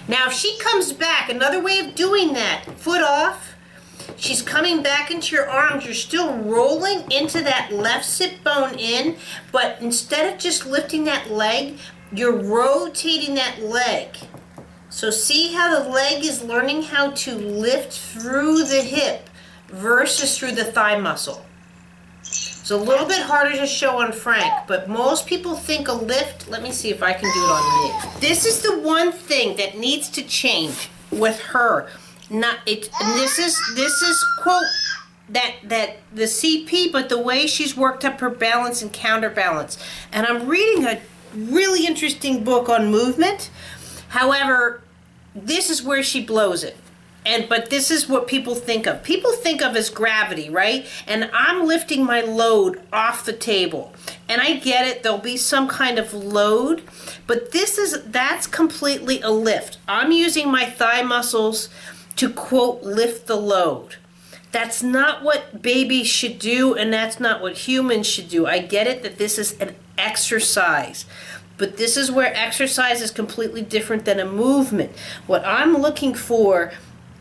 Now if she comes back, another way of doing that, foot off, she's coming back into your arms, you're still rolling into that left sit bone in, but instead of just lifting that leg, you're rotating that leg. So see how the leg is learning how to lift through the hip versus through the thigh muscle. It's a little bit harder to show on Frank, but most people think a lift, let me see if I can do it on me. This is the one thing that needs to change with her. Not it, and this is quote that the CP, but the way she's worked up her balance and counterbalance. And I'm reading a really interesting book on movement. However, this is where she blows it. But this is what people think of. People think of as gravity, right? And I'm lifting my load off the table. And I get it, there'll be some kind of load, but that's completely a lift. I'm using my thigh muscles to quote lift the load. That's not what babies should do, and that's not what humans should do. I get it that this is an exercise, but this is where exercise is completely different than a movement. What I'm looking for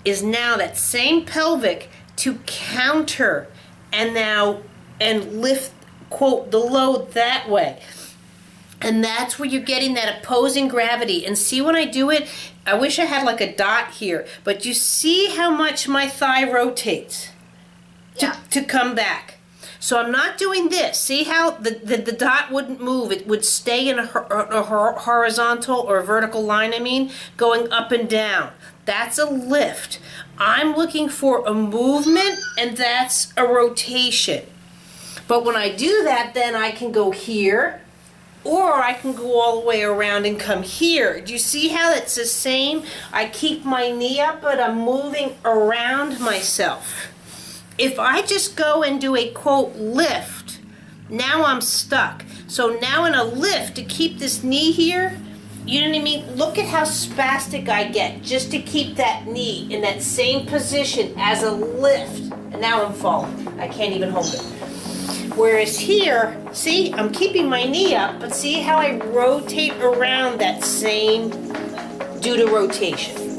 is now that same pelvic to counter and lift, quote, the load that way. And that's where you're getting that opposing gravity. And see when I do it, I wish I had like a dot here, but you see how much my thigh rotates to come back. So I'm not doing this. See how the dot wouldn't move. It would stay in a horizontal or vertical line, going up and down. That's a lift. I'm looking for a movement, and that's a rotation. But when I do that, then I can go here, or I can go all the way around and come here. Do you see how it's the same? I keep my knee up, but I'm moving around myself. If I just go and do a, quote, lift, now I'm stuck. So now in a lift, to keep this knee here, you know what I mean? Look at how spastic I get just to keep that knee in that same position as a lift. And now I'm falling. I can't even hold it. Whereas here, see, I'm keeping my knee up, but see how I rotate around that same due to rotation.